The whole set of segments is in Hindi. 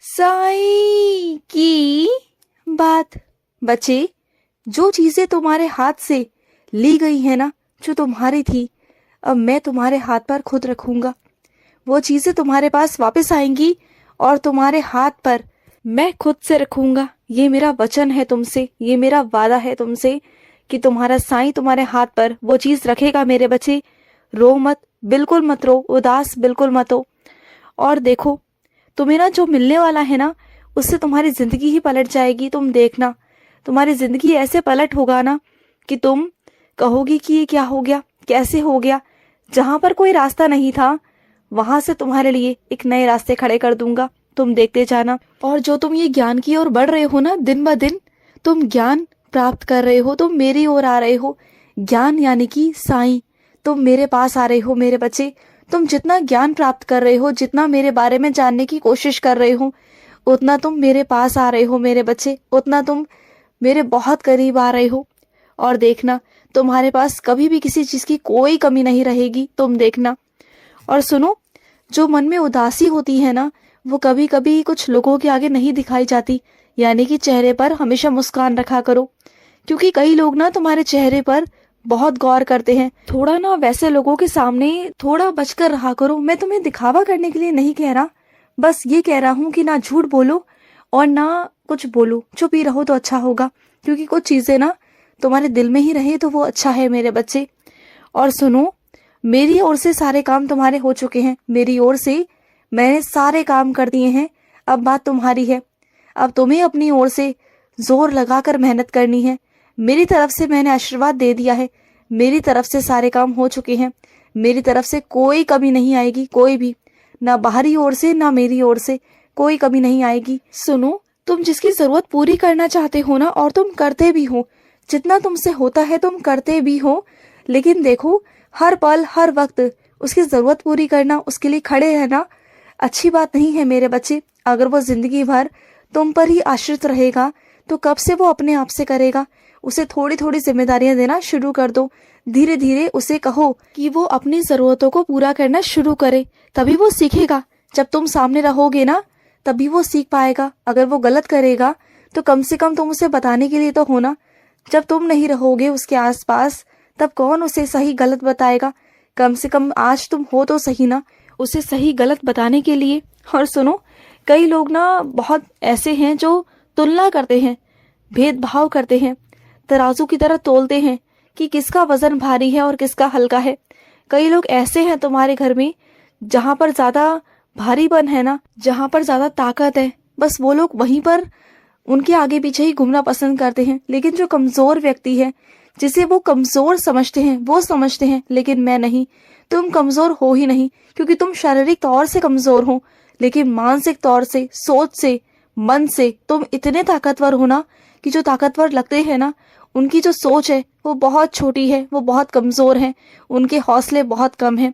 साईं की बात। बच्चे, जो चीजें तुम्हारे हाथ से ली गई है ना, जो तुम्हारी थी, अब मैं तुम्हारे हाथ पर खुद रखूंगा। वो चीजें तुम्हारे पास वापस आएंगी और तुम्हारे हाथ पर मैं खुद से रखूंगा। ये मेरा वचन है तुमसे, ये मेरा वादा है तुमसे कि तुम्हारा साईं तुम्हारे हाथ पर वो चीज रखेगा। मेरे बच्चे, रो मत, बिल्कुल मत रो, उदास बिल्कुल मत हो। और देखो, तुम्हें ना जो मिलने वाला है ना, उससे तुम्हारी जिंदगी ही पलट जाएगी। तुम देखना, तुम्हारी जिंदगी ऐसे पलट होगा ना कि तुम कहोगी कि ये क्या हो गया, कैसे हो गया। जहां पर कोई रास्ता नहीं था, वहां से तुम्हारे लिए एक नए रास्ते खड़े कर दूंगा। तुम देखते जाना। और जो तुम ये ज्ञान की ओर बढ़ रहे हो ना, दिन ब दिन तुम ज्ञान प्राप्त कर रहे हो, तुम मेरी ओर आ रहे हो। ज्ञान यानी कि साईं, तुम मेरे पास आ रहे हो। मेरे बच्चे, तुम जितना ज्ञान प्राप्त कर रहे हो, जितना मेरे बारे में जानने की कोशिश कर रहे हो, उतना तुम मेरे पास आ रहे हो। मेरे बच्चे, उतना तुम मेरे बहुत करीब आ रहे हो। और देखना, तुम्हारे पास कभी भी किसी चीज की कोई कमी नहीं रहेगी। तुम देखना। और सुनो, जो मन में उदासी होती है ना, वो कभी कभी कुछ लोगों के आगे नहीं दिखाई जाती। यानी कि चेहरे पर हमेशा मुस्कान रखा करो, क्योंकि कई लोग ना तुम्हारे चेहरे पर बहुत गौर करते हैं। थोड़ा ना वैसे लोगों के सामने थोड़ा बचकर रहा करो। मैं तुम्हें दिखावा करने के लिए नहीं कह रहा, बस ये कह रहा हूँ कि ना झूठ बोलो और ना कुछ बोलो। चुप ही रहो तो अच्छा होगा, क्योंकि कुछ चीजें ना तुम्हारे दिल में ही रहे तो वो अच्छा है। मेरे बच्चे, और सुनो, मेरी ओर से सारे काम तुम्हारे हो चुके हैं। मेरी ओर से मैंने सारे काम कर दिए हैं। अब बात तुम्हारी है। अब तुम्हें अपनी ओर से जोर लगाकर मेहनत करनी है। मेरी तरफ से मैंने आशीर्वाद दे दिया है। मेरी तरफ से सारे काम हो चुके हैं। मेरी तरफ से कोई कमी नहीं आएगी, कोई भी, ना बाहरी ओर से ना मेरी ओर से कोई कमी नहीं आएगी। सुनो, तुम जिसकी जरूरत पूरी करना चाहते हो ना, और तुम करते भी हो, जितना तुमसे होता है तुम करते भी हो, लेकिन देखो, हर पल हर वक्त उसकी जरूरत पूरी करना, उसके लिए खड़े रहना अच्छी बात नहीं है। मेरे बच्चे, अगर वो जिंदगी भर तुम पर ही आश्रित रहेगा तो कब से वो अपने आप से करेगा। उसे थोड़ी थोड़ी जिम्मेदारियां देना शुरू कर दो। धीरे धीरे उसे कहो कि वो अपनी जरूरतों को पूरा करना शुरू करे, तभी वो सीखेगा। जब तुम सामने रहोगे ना, तभी वो सीख पाएगा। अगर वो गलत करेगा तो कम से कम तुम उसे बताने के लिए तो हो ना। जब तुम नहीं रहोगे उसके आसपास, तब कौन उसे सही गलत बताएगा। कम से कम आज तुम हो तो सही ना, उसे सही गलत बताने के लिए। और सुनो, कई लोग ना बहुत ऐसे हैं जो तुलना करते हैं, भेदभाव करते हैं, तराजू की तरह तोलते हैं कि किसका वजन भारी है और किसका हल्का है। कई लोग ऐसे हैं तुम्हारे घर में, जहां पर ज्यादा भारीपन है ना, जहां पर ज्यादा ताकत है, बस वो लोग वहीं पर उनके आगे पीछे ही घूमना पसंद करते हैं। लेकिन जो कमजोर व्यक्ति है, जिसे वो कमजोर समझते हैं, वो समझते हैं, लेकिन मैं नहीं। तुम कमजोर हो ही नहीं, क्योंकि तुम शारीरिक तौर से कमजोर हो, लेकिन मानसिक तौर से, सोच से, मन से तुम इतने ताकतवर हो ना, कि जो ताकतवर लगते हैं ना, उनकी जो सोच है वो बहुत छोटी है, वो बहुत कमजोर है, उनके हौसले बहुत कम हैं।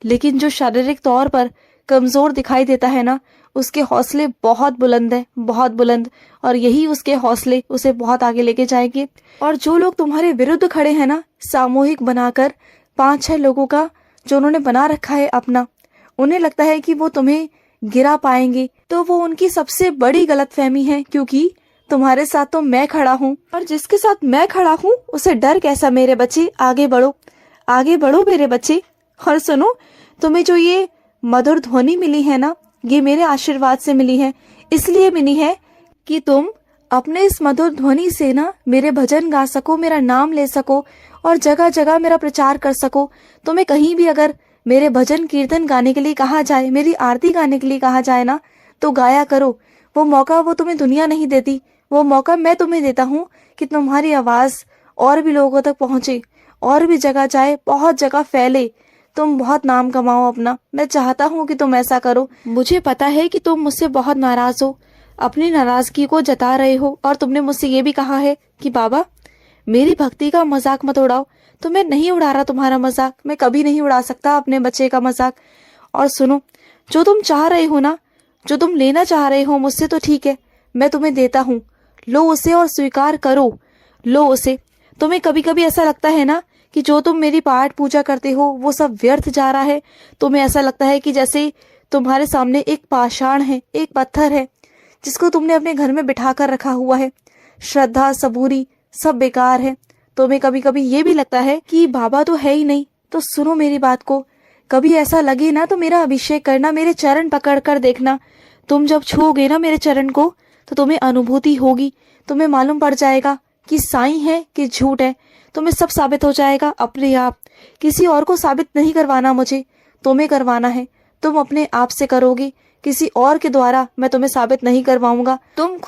लेकिन जो शारीरिक तौर पर कमजोर दिखाई देता है ना, उसके हौसले बहुत बुलंद है, बहुत बुलंद। और यही उसके हौसले उसे बहुत आगे लेके जाएंगे। और जो लोग तुम्हारे विरुद्ध खड़े हैं ना, सामूहिक बनाकर 5-6 लोगों का जो उन्होंने बना रखा है अपना, उन्हें लगता है कि वो तुम्हें गिरा पाएंगे, तो वो उनकी सबसे बड़ी गलतफहमी है। क्योंकि तुम्हारे साथ तो मैं खड़ा हूँ, और जिसके साथ मैं खड़ा हूँ उसे डर कैसा। मेरे बच्चे, आगे बढ़ो, आगे बढ़ो मेरे बच्चे। और सुनो, तुम्हें जो ये मधुर ध्वनि मिली है ना, ये मेरे आशीर्वाद से मिली है। इसलिए मिली है कि तुम अपने इस मधुर ध्वनि से ना मेरे भजन गा सको, मेरा नाम ले सको, और जगह जगह मेरा प्रचार कर सको। तुम्हें कहीं भी अगर मेरे भजन कीर्तन गाने के लिए कहा जाए, मेरी आरती गाने के लिए कहा जाए ना, तो गाया करो। वो मौका वो तुम्हें दुनिया नहीं देती, वो मौका मैं तुम्हें देता हूँ कि तुम्हारी आवाज और भी लोगों तक पहुंचे, और भी जगह जाए, बहुत जगह फैले, तुम बहुत नाम कमाओ अपना। मैं चाहता हूँ कि तुम ऐसा करो। मुझे पता है कि तुम मुझसे बहुत नाराज हो, अपनी नाराजगी को जता रहे हो, और तुमने मुझसे ये भी कहा है कि बाबा, मेरी भक्ति का मजाक मत उड़ाओ। तो मैं नहीं उड़ा रहा तुम्हारा मजाक, मैं कभी नहीं उड़ा सकता अपने बच्चे का मजाक। और सुनो, जो तुम चाह रहे हो ना, जो तुम लेना चाह रहे हो मुझसे, तो ठीक है, मैं तुम्हें देता हूँ। लो उसे और स्वीकार करो, लो उसे। तुम्हें कभी कभी ऐसा लगता है ना कि जो तुम मेरी पाठ पूजा करते हो वो सब व्यर्थ जा रहा है। तुम्हें ऐसा लगता है कि जैसे तुम्हारे सामने एक पाषाण है, एक पत्थर है, जिसको तुमने अपने घर में बिठा कर रखा हुआ है। श्रद्धा सबूरी सब बेकार है। तुम्हें कभी कभी ये भी लगता है कि बाबा तो है ही नहीं। तो सुनो मेरी बात को, कभी ऐसा लगे ना तो मेरा अभिषेक करना, मेरे चरण पकड़ कर देखना। तुम जब छूओगे ना मेरे चरण को तो तुम्हें अनुभूति होगी, तुम्हें मालूम पड़ जाएगा कि साईं है कि झूठ है। तुम्हें सब साबित हो जाएगा अपने आप। किसी और को साबित नहीं करवाना मुझे, तुम्हें करवाना है। तुम अपने आप से करोगे, किसी और के द्वारा मैं तुम्हें साबित नहीं करवाऊंगा। तुम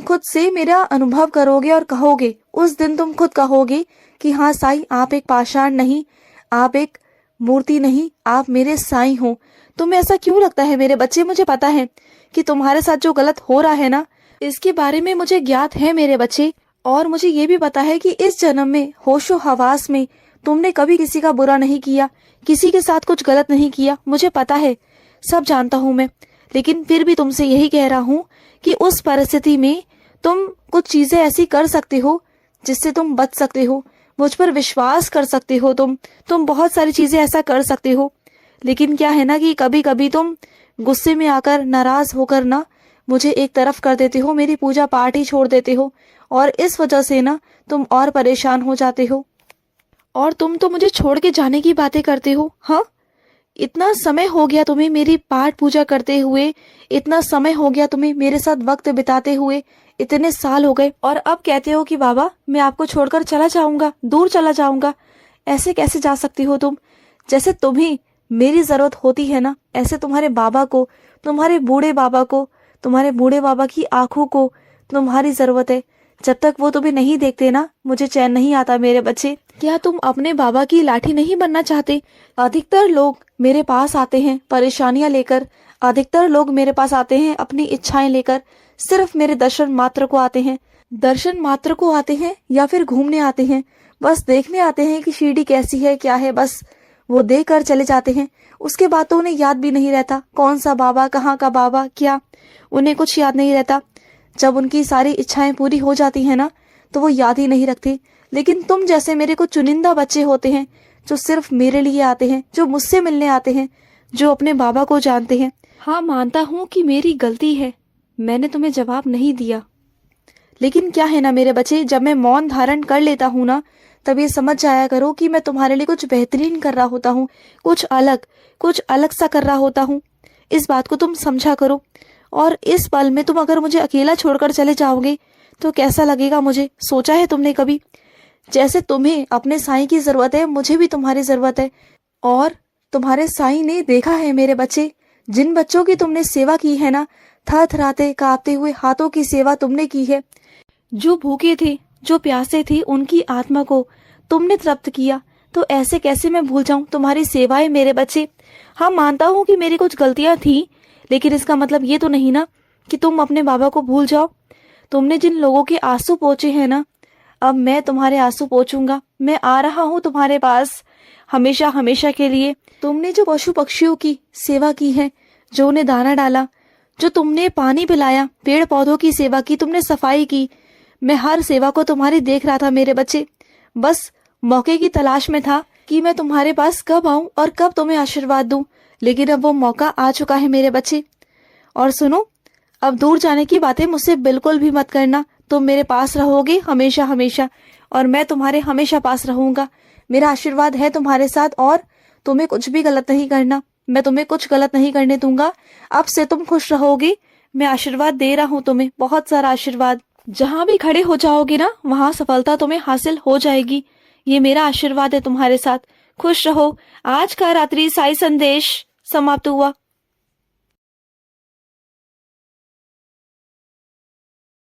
खुद से मेरा अनुभव करोगे और कहोगे, उस दिन तुम खुद कहोगे कि हाँ साईं, आप एक पाषाण नहीं, आप एक मूर्ति नहीं, आप मेरे साईं हो। तुम्हें ऐसा क्यों लगता है मेरे बच्चे? मुझे पता है कि तुम्हारे साथ जो गलत हो रहा है ना, इसके बारे में मुझे ज्ञात है मेरे बच्चे। और मुझे ये भी पता है कि इस जन्म में होशो हवास में तुमने कभी किसी का बुरा नहीं किया, किसी के साथ कुछ गलत नहीं किया। मुझे पता है, सब जानता हूँ मैं। लेकिन फिर भी तुमसे यही कह रहा हूँ कि उस परिस्थिति में तुम कुछ चीजें ऐसी कर सकते हो जिससे तुम बच सकते हो। मुझ पर विश्वास कर सकते हो तुम बहुत सारी चीजें ऐसा कर सकते हो। लेकिन क्या है ना कि कभी कभी तुम गुस्से में आकर, नाराज होकर ना मुझे एक तरफ कर देते हो, मेरी पूजा पाठ ही छोड़ देते हो। और इस वजह से ना तुम और परेशान हो जाते हो। और तुम तो मुझे छोड़ के जाने की बातें करते हो। हाँ, इतना समय हो गया तुम्हें मेरी पाठ पूजा करते हुए, इतना समय हो गया तुम्हें मेरे साथ वक्त बिताते हुए, इतने साल हो गए, और अब कहते हो कि बाबा मैं आपको छोड़कर चला जाऊंगा, दूर चला जाऊंगा। ऐसे कैसे जा सकती हो तुम? जैसे तुम्हें मेरी जरूरत होती है ना, ऐसे तुम्हारे बाबा को, तुम्हारे बूढ़े बाबा को, तुम्हारे बूढ़े बाबा की आंखों को तुम्हारी जरूरत है। जब तक वो तुम्हें नहीं देखते ना, मुझे चैन नहीं आता मेरे बच्चे। क्या तुम अपने बाबा की लाठी नहीं बनना चाहते? अधिकतर लोग मेरे पास आते हैं परेशानियां लेकर, अधिकतर लोग मेरे पास आते हैं अपनी इच्छाएं लेकर, सिर्फ मेरे दर्शन मात्र को आते हैं। दर्शन मात्र को आते हैं या फिर घूमने आते हैं, बस देखने आते हैं कि शिरडी कैसी है, क्या है, बस वो देख कर चले जाते हैं। उसके बाद तो उन्हें याद भी नहीं रहता कौन सा बाबा, कहाँ का बाबा, क्या, उन्हें कुछ याद नहीं रहता। जब उनकी सारी इच्छाएं पूरी हो जाती है ना तो वो याद ही नहीं रखते। लेकिन तुम जैसे मेरे को चुनिंदा बच्चे होते हैं जो सिर्फ मेरे लिए आते हैं, जो मुझसे मिलने आते हैं, जो अपने बाबा को जानते हैं। हाँ, मानता हूँ कि मेरी गलती है, मैंने तुम्हें जवाब नहीं दिया। लेकिन क्या है ना मेरे बच्चे, जब मैं मौन धारण कर लेता हूँ ना, तब ये समझ जाया करो कि मैं तुम्हारे लिए कुछ बेहतरीन कर रहा होता हूँ, कुछ अलग सा कर रहा होता हूँ। इस बात को तुम समझा करो। और इस पल में तुम अगर मुझे अकेला छोड़कर चले जाओगे तो कैसा लगेगा मुझे, सोचा है तुमने कभी? जैसे तुम्हें अपने साईं की जरूरत है, मुझे भी तुम्हारी जरूरत है। और तुम्हारे साईं ने देखा है मेरे बच्चे, जिन बच्चों की तुमने सेवा की है ना, थरथराते कांपते हुए हाथों की सेवा तुमने की है, जो भूखे थे, जो प्यासे थे, उनकी आत्मा को तुमने तृप्त किया। तो ऐसे कैसे मैं भूल जाऊं तुम्हारी सेवाएं मेरे बच्चे? हाँ, मानता हूँ कि मेरी कुछ गलतियां थी, लेकिन इसका मतलब ये तो नहीं ना कि तुम अपने बाबा को भूल जाओ। तुमने जिन लोगों के आंसू पोंछे हैं ना, अब मैं तुम्हारे आंसू पोंछूंगा। मैं आ रहा हूँ तुम्हारे पास हमेशा हमेशा के लिए। तुमने जो पशु पक्षियों की सेवा की है, जो उन्हें दाना डाला, जो तुमने पानी पिलाया, पेड़ पौधों की सेवा की, तुमने सफाई की, मैं हर सेवा को तुम्हारी देख रहा था मेरे बच्चे। बस मौके की तलाश में था कि मैं तुम्हारे पास कब आऊं और कब तुम्हें आशीर्वाद दूं। लेकिन अब वो मौका आ चुका है मेरे बच्चे। और सुनो, अब दूर जाने की बातें मुझसे बिल्कुल भी मत करना। तुम मेरे पास रहोगे हमेशा हमेशा, और मैं तुम्हारे हमेशा पास रहूंगा। मेरा आशीर्वाद है तुम्हारे साथ, और तुम्हें कुछ भी गलत नहीं करना। मैं तुम्हें कुछ गलत नहीं करने दूंगा। अब से तुम खुश रहोगे। मैं आशीर्वाद दे रहा हूँ तुम्हें, बहुत सारा आशीर्वाद। जहां भी खड़े हो जाओगे ना, वहां सफलता तुम्हें हासिल हो जाएगी। ये मेरा आशीर्वाद है तुम्हारे साथ। खुश रहो। आज का रात्रि साई संदेश समाप्त हुआ।